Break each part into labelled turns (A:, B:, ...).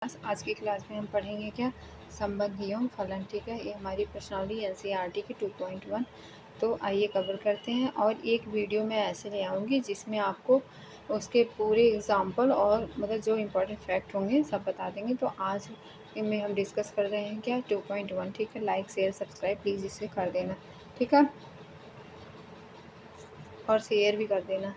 A: आज की क्लास में हम पढ़ेंगे क्या संबंध एवं फलन। ठीक है, ये हमारी प्रश्नावली एनसीईआरटी की 2.1। तो आइए कवर करते हैं। और एक वीडियो मैं ऐसे ले आऊँगी जिसमें आपको उसके पूरे एग्जाम्पल और मतलब जो इम्पोर्टेंट फैक्ट होंगे सब बता देंगे। तो आज में हम डिस्कस कर रहे हैं क्या 2.1। ठीक है, लाइक शेयर सब्सक्राइब प्लीज़ इसे कर देना। ठीक है, और शेयर भी कर देना।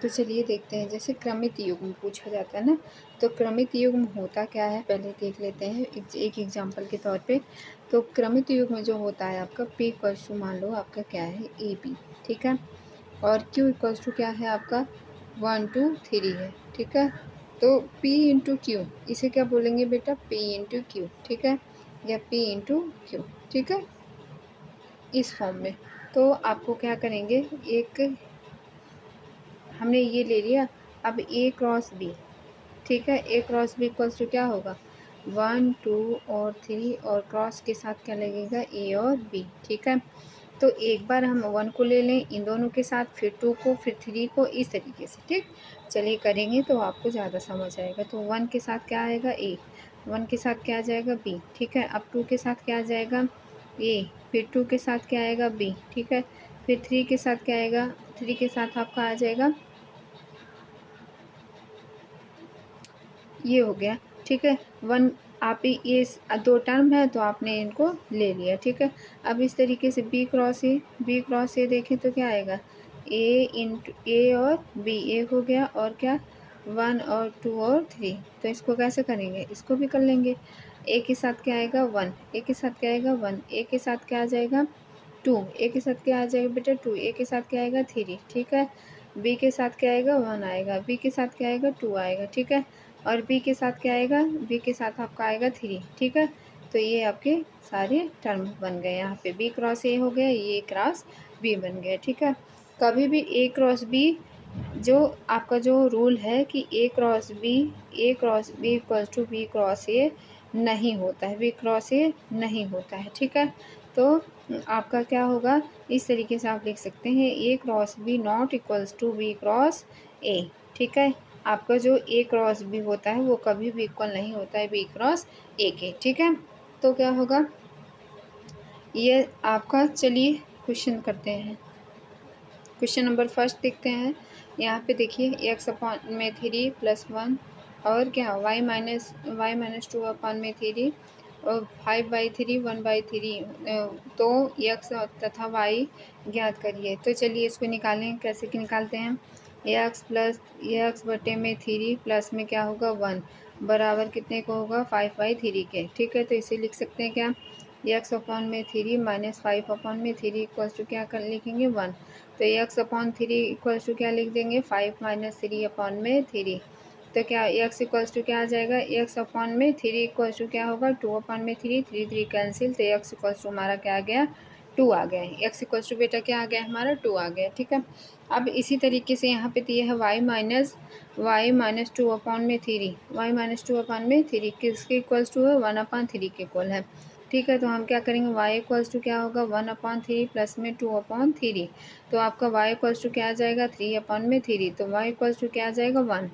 A: तो चलिए देखते हैं। जैसे क्रमित युग्म पूछा जाता है ना, तो क्रमित युग्म होता क्या है पहले देख लेते हैं एक एग्जांपल के तौर पे। तो क्रमित युग्म जो होता है आपका p इक्वल्स टू मान लो आपका क्या है ए बी। ठीक है, और q इक्वल्स टू क्या है आपका 1 2 3 है। ठीक है, तो p इंटू क्यू इसे क्या बोलेंगे बेटा p इंटू क्यू। ठीक है, या p इंटू क्यू। ठीक है, इस फॉर्म में। तो आपको क्या करेंगे, एक हमने ये ले लिया। अब ए क्रॉस बी। ठीक है, A cross B equals to क्या होगा 1 2 और 3, और क्रॉस के साथ क्या लगेगा ए और बी। ठीक है, तो एक बार हम 1 को ले लें इन दोनों के साथ, फिर 2 को, फिर 3 को, इस तरीके से। ठीक, चलिए करेंगे तो आपको ज़्यादा समझ आएगा। तो 1 के साथ क्या आएगा ए, 1 के साथ क्या आ जाएगा बी। ठीक है, अब 2 के साथ क्या आ जाएगा ए, फिर 2 के साथ क्या आएगा बी। ठीक है, फिर 3 के साथ क्या आएगा, 3 के साथ आपका आ जाएगा ये हो गया। ठीक है, 1 आप ये दो टर्म है तो आपने इनको ले लिया। ठीक है, अब इस तरीके से बी क्रॉस ए देखें तो क्या आएगा ए इंटू ए और बी, ए हो गया और क्या 1 और 2 और 3। तो इसको कैसे करेंगे, इसको भी कर लेंगे। ए के साथ क्या आएगा 1, ए के साथ क्या आएगा 1, ए के साथ क्या आ जाएगा 2, ए के साथ क्या आ जाएगा बेटा 2, ए के साथ क्या आएगा 3। ठीक है, बी के साथ क्या आएगा 1 आएगा, बी के साथ क्या आएगा 2 आएगा। ठीक है, और बी के साथ क्या आएगा, बी के साथ आपका आएगा 3। ठीक है, तो ये आपके सारे टर्म बन गए। यहाँ पे बी क्रॉस ए हो गया, ये क्रॉस बी बन गया। ठीक है, कभी भी ए क्रॉस बी जो आपका जो रूल है कि A cross B equals to B cross A नहीं होता है, बी क्रॉस ए नहीं होता है। ठीक है, तो आपका क्या होगा, इस तरीके से आप लिख सकते हैं A cross B not equals to B cross A. ठीक है, आपका जो ए क्रॉस बी होता है वो कभी भी इक्वल नहीं होता है बी क्रॉस ए के। ठीक है, तो क्या होगा ये आपका, चलिए क्वेश्चन करते हैं। क्वेश्चन नंबर फर्स्ट देखते हैं। यहाँ पे देखिए एक्स अपॉन में 3 + 1 और क्या y - 2 अपॉन में 3 और 5/3 1/3। तो एक्स तथा y ज्ञात करिए। तो चलिए इसको निकालें, कैसे कि निकालते हैं। एक्स बटे में 3 प्लस में क्या होगा 1 बराबर कितने को होगा 5/3 के। ठीक है, तो इसे लिख सकते हैं क्या एक्स अपॉन में 3 - 5 अपॉन में 3 इक्वल्स टू क्या कर लिखेंगे 1। तो एक्स अपॉन 3 इक्वल्स टू क्या लिख देंगे 5 - 3 अपॉन में 3। तो क्या एक्स इक्वल्स टू क्या आ जाएगा, एक्स अपॉन में 3 इक्वल्स टू क्या होगा 2 अपॉन में 3, 3 3 कैंसिल, तो एक्स इक्वल्स टू हमारा क्या आ गया 2 आ गया। एक्स इक्वल्स टू बेटा क्या आ गया हमारा 2 आ गया। ठीक है, अब इसी तरीके से यहाँ पे दिया है y - 2 अपॉन में 3, y - 2 अपॉन में 3 किसके इक्वल्स टू है 1/3 के इक्वल है। ठीक है, तो हम क्या करेंगे y इक्वल्स टू क्या होगा 1/3 प्लस में 2/3। तो आपका y इक्वल्स टू क्या आ जाएगा 3/3। तो y इक्वल्स टू क्या आ जाएगा 1,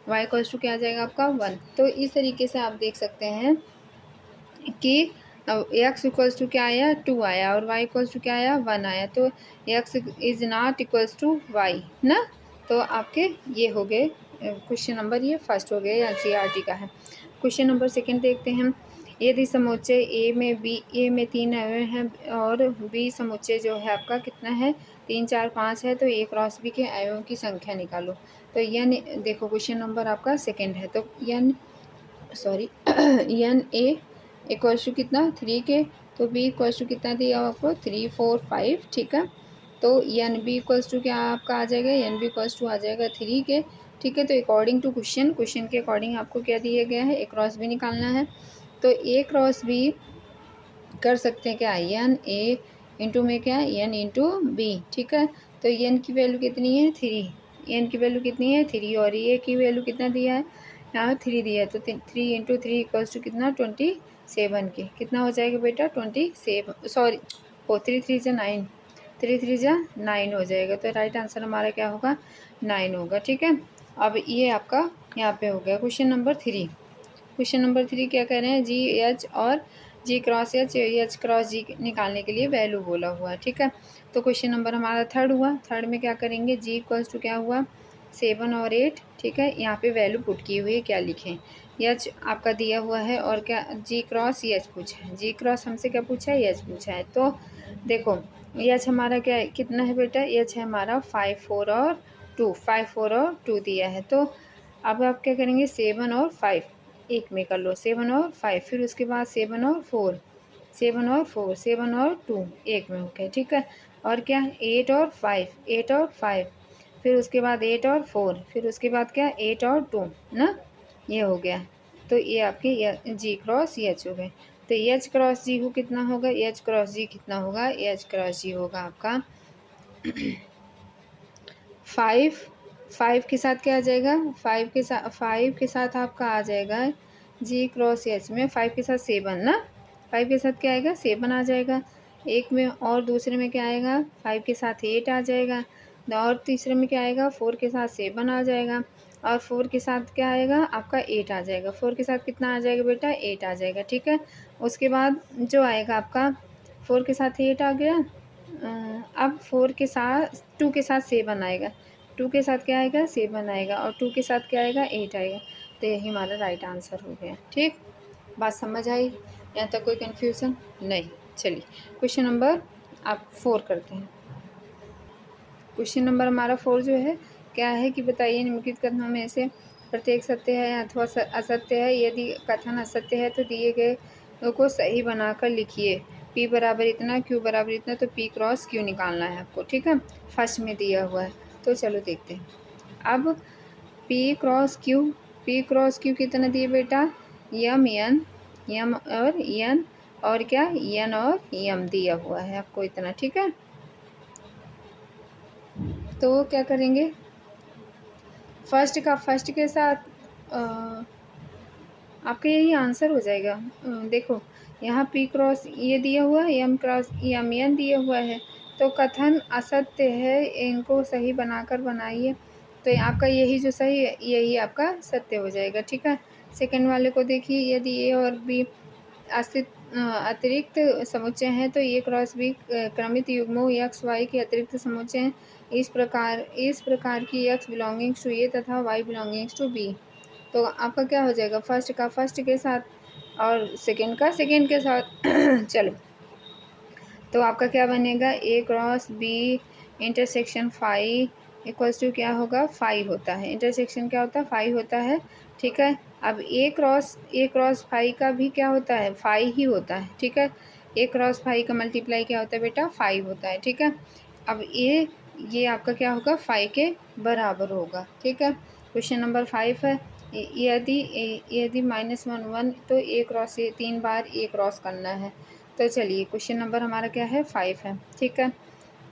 A: y इक्वल्स टू क्या आ जाएगा आपका 1। तो इस तरीके से आप देख सकते हैं कि x इक्वल्स टू क्या आया 2 आया और y इक्वल्स टू क्या आया 1 आया। तो x is not equals to y ना। तो आपके ये हो गए क्वेश्चन नंबर, ये फर्स्ट हो गए एनसीईआरटी का है। क्वेश्चन नंबर सेकंड देखते हैं। यदि समुच्चय ए में 3 अवयव हैं और बी समुच्चय जो है आपका कितना है 3 4 5 है, तो ए क्रॉस बी के अवयवों की संख्या निकालो। तो यन देखो क्वेश्चन नंबर आपका सेकंड है। तो एन ए इक्वल्स टू कितना 3 के, तो बी इक्वल्स टू कितना दिया आपको 3 4 5। ठीक है, तो एन बी इक्वल्स टू क्या आपका आ जाएगा, एन बी इक्वल्स टू आ जाएगा 3 के। ठीक है, तो अकॉर्डिंग टू क्वेश्चन के अकॉर्डिंग आपको क्या दिया गया है ए क्रॉस बी निकालना है। तो ए क्रॉस बी कर सकते हैं क्या एन ए इंटू में क्या एन इंटू बी। ठीक है, तो एन की वैल्यू कितनी है 3, एन की वैल्यू कितनी है 3 और ए की वैल्यू कितना दिया है यहाँ 3 दिया है। तो 3 इंटू 3 इक्वल्स टू कितना 27 के, कितना हो जाएगा बेटा 27, सॉरी ओ 3 3 जा 9, 3 3 जा 9 हो जाएगा। तो राइट आंसर हमारा क्या होगा 9 होगा। ठीक है, अब ये आपका यहाँ पे हो गया क्वेश्चन नंबर 3। क्वेश्चन नंबर 3 क्या कह रहे हैं, जी एच और जी क्रॉस एच क्रॉस जी निकालने के लिए वैल्यू बोला हुआ है, ठीक है। तो क्वेश्चन नंबर हमारा थर्ड हुआ। थर्ड में क्या करेंगे, जी इक्वल्स टू क्या हुआ 7 और 8, ठीक है। यहाँ पे वैल्यू पुट की हुई है, क्या लिखें, एच आपका दिया हुआ है और क्या जी क्रॉस एच पूछा है, जी क्रॉस हमसे क्या पूछा है, एच पूछा है। तो देखो एच हमारा क्या है, कितना है बेटा, एच है हमारा 5 4 और 2, 5 4 और 2 दिया है। तो अब आप क्या करेंगे, 7 और 5 एक में कर लो, 7 और 5, फिर उसके बाद 7 और 4, 7 और 4, 7 और 2 एक में हो गया, ठीक है। और क्या 8 और 5, 8 और 5, फिर उसके बाद 8 और 4, फिर उसके बाद क्या 8 और 2 ना, ये हो गया। तो ये आपके जी क्रॉस एच हो गए। तो एच क्रॉस जी हो कितना होगा, एच क्रॉस जी कितना होगा, एच क्रॉस जी होगा आपका 5, 5 के साथ क्या आ जाएगा, 5 के साथ आपका आ जाएगा जी क्रॉस एच में 5 के साथ 7 ना, 5 के साथ क्या आएगा 7 आ जाएगा एक में, और दूसरे में क्या आएगा 5 के साथ 8 आ जाएगा, और तीसरे में क्या आएगा 4 के साथ 7 आ जाएगा, और 4 के साथ क्या आएगा आपका 8 आ जाएगा। 4 के साथ कितना आ जाएगा बेटा, 8 आ जाएगा, ठीक है। उसके बाद जो आएगा आपका 4 के साथ 8 आ गया, अब 4 के साथ 2 के साथ 7 आएगा, 2 के साथ क्या आएगा 7 आएगा, और 2 के साथ क्या आएगा 8 आएगा। तो यही हमारा राइट आंसर हो गया, ठीक। बात समझ आई, यहाँ तक कोई कन्फ्यूज़न नहीं। चलिए क्वेश्चन नंबर आप 4 करते हैं। क्वेश्चन नंबर हमारा 4 जो है क्या है कि बताइए निम्नलिखित कथनों में से प्रत्येक सत्य है अथवा असत्य है। यदि कथन असत्य है तो दिए गए को सही बनाकर लिखिए। P बराबर इतना, Q बराबर इतना, तो P क्रॉस Q निकालना है आपको, ठीक है। फर्स्ट में दिया हुआ है, तो चलो देखते हैं। अब P क्रॉस Q कितना दिए बेटा, यम और क्या एन और यम दिया हुआ है आपको इतना, ठीक है। तो क्या करेंगे, फर्स्ट के साथ आपका यही आंसर हो जाएगा। देखो यहाँ P क्रॉस ये दिया हुआ है, एम क्रॉस एम एन दिया हुआ है, तो कथन असत्य है, इनको सही बनाकर बनाइए। तो आपका यही जो सही है यही आपका सत्य हो जाएगा, ठीक है। सेकंड वाले को देखिए, यदि ए और बी अतिरिक्त समुच्चय हैं तो ए क्रॉस बी क्रमित युग्मों एक्स वाई के अतिरिक्त समुच्चय हैं। इस प्रकार की एक्स बिलोंगिंग्स टू ए तथा वाई बिलोंगिंग्स टू बी। तो आपका क्या हो जाएगा, फर्स्ट का फर्स्ट के साथ और सेकंड का सेकंड के साथ चलो, तो आपका क्या बनेगा, A cross B intersection five equals to क्या होगा 5 होता है, इंटरसेक्शन क्या होता है 5 होता है, ठीक है। अब ए क्रॉस 5 का भी क्या होता है 5 ही होता है, ठीक है। ए क्रॉस 5 का मल्टीप्लाई क्या होता है बेटा 5 होता है, ठीक है। अब ये आपका क्या होगा 5 के बराबर होगा, ठीक है। क्वेश्चन नंबर 5 है, यदि -1 तो ए क्रॉस ए 3 बार ए क्रॉस करना है। तो चलिए क्वेश्चन नंबर हमारा क्या है 5 है, ठीक है।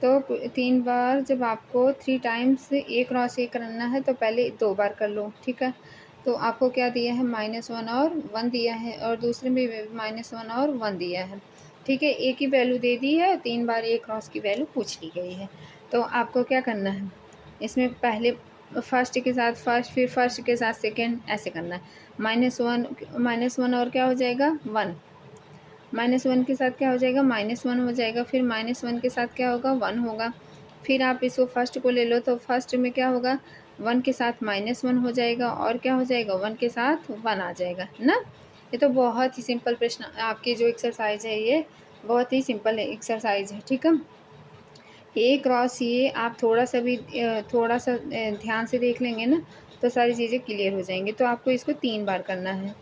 A: तो 3 बार जब आपको 3 टाइम्स ए क्रॉस ए करना है तो पहले 2 बार कर लो, ठीक है। तो आपको क्या दिया है -1 और 1 दिया है, और दूसरे में -1 और 1 दिया है, ठीक है। ए की वैल्यू दे दी है, 3 बार ए क्रॉस की वैल्यू पूछ ली गई है। तो आपको क्या करना है, इसमें पहले फर्स्ट के साथ फर्स्ट, फिर फर्स्ट के साथ सेकेंड, ऐसे करना है। -1 और क्या हो जाएगा 1, -1 के साथ क्या हो जाएगा -1 हो जाएगा, फिर -1 के साथ क्या होगा 1 होगा, फिर आप इसको फर्स्ट को ले लो तो फर्स्ट में क्या होगा 1 के साथ -1 हो जाएगा, और क्या हो जाएगा 1 के साथ 1 आ जाएगा ना। ये तो बहुत ही सिंपल प्रश्न, आपकी जो एक्सरसाइज है ये बहुत ही सिंपल एक्सरसाइज है, ठीक है। ए क्रॉस ये आप थोड़ा सा ध्यान से देख लेंगे ना तो सारी चीज़ें क्लियर हो जाएंगी। तो आपको इसको 3 बार करना है।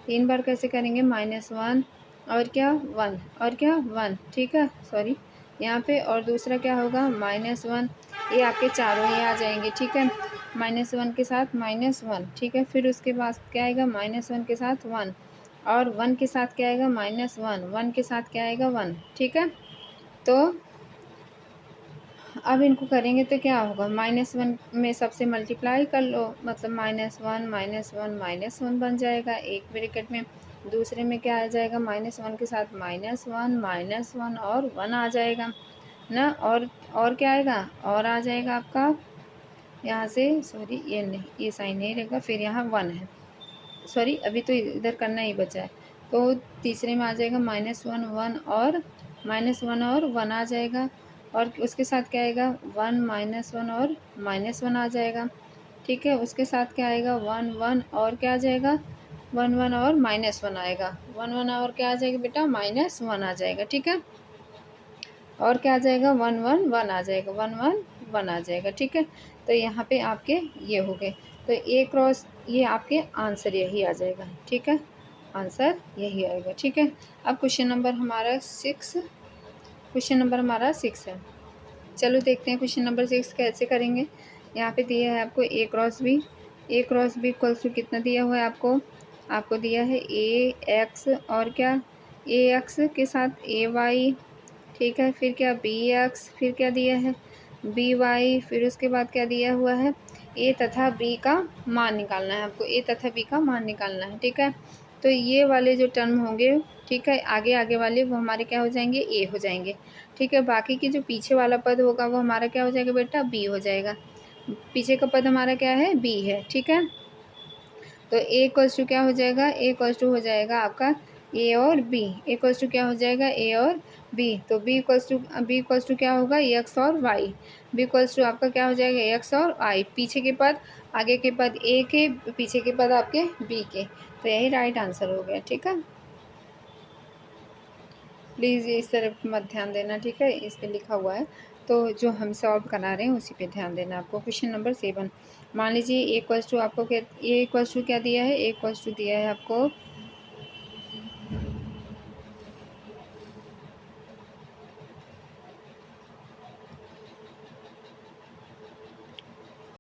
A: 3 बार कैसे करेंगे, -1 और क्या 1 और क्या 1, ठीक है, सॉरी यहाँ पे, और दूसरा क्या होगा -1, ये आपके चारों ही आ जाएंगे, ठीक है। -1 के साथ -1, ठीक है, फिर उसके बाद क्या आएगा -1 के साथ 1, और 1 के साथ क्या आएगा -1, 1 के साथ क्या आएगा 1, ठीक है। तो अब इनको करेंगे तो क्या होगा, -1 में सबसे मल्टीप्लाई कर लो, मतलब -1 बन जाएगा एक ब्रैकेट में, दूसरे में क्या आ जाएगा -1 के साथ -1 और 1 आ जाएगा ना, और क्या आएगा, और आ जाएगा आपका यहाँ से, सॉरी ये नहीं, ये साइन नहीं रहेगा, फिर यहाँ 1 है, सॉरी अभी तो इधर करना ही बचा है। तो तीसरे में आ जाएगा -1 1 और -1 आ जाएगा, और उसके साथ क्या आएगा 1 -1 और -1 आ जाएगा। ठीक है, उसके साथ क्या आएगा 1 1 और क्या आ जाएगा 1 1 और -1 आएगा। 1 1 और क्या आ जाएगा बेटा -1 आ जाएगा। ठीक है, और क्या आ जाएगा 1 1 1 आ जाएगा, 1 1 1 आ जाएगा। ठीक है, तो यहाँ पे आपके ये हो गए। तो ए क्रॉस ये आपके आंसर यही आ जाएगा। ठीक है, आंसर यही आएगा। ठीक है, अब क्वेश्चन नंबर हमारा 6, क्वेश्चन नंबर हमारा 6 है। चलो देखते हैं क्वेश्चन नंबर 6 कैसे करेंगे। यहाँ पे दिया है आपको ए क्रॉस बी इक्वल्स टू कितना दिया हुआ है आपको, आपको दिया है ए एक्स और क्या ए एक्स के साथ ए वाई। ठीक है, फिर क्या बी एक्स, फिर क्या दिया है बी वाई, फिर उसके बाद क्या दिया हुआ है ए तथा बी का मान निकालना है आपको, ए तथा बी का मान निकालना है। ठीक है, तो ये वाले जो टर्म होंगे, ठीक है, आगे आगे वाले वो हमारे क्या हो जाएंगे ए हो जाएंगे। ठीक है, बाकी की जो पीछे वाला पद होगा वो हमारा क्या हो जाएगा बेटा बी हो जाएगा। पीछे का पद हमारा क्या है बी है। ठीक है, तो ए इक्वल्स टू क्या हो जाएगा ए इक्वल्स टू हो जाएगा आपका ए और बी, ए इक्वल्स टू क्या हो जाएगा ए और बी। तो बी इक्वल्स टू क्या होगा एक्स और वाई, बी इक्वल्स टू आपका क्या हो जाएगा एक्स और वाई, पीछे के पद आगे के पद ए के, पीछे के पद आपके बी के। तो यही राइट आंसर हो गया। ठीक है, प्लीज़ इस तरफ मत ध्यान देना। ठीक है, इस पे लिखा हुआ है, तो जो हम सॉल्व करा रहे हैं उसी पे ध्यान देना आपको। क्वेश्चन नंबर 7, मान लीजिए ए इक्वल्स टू आपको क्या, ए इक्वल्स टू क्या दिया है ए इक्वल्स टू दिया है आपको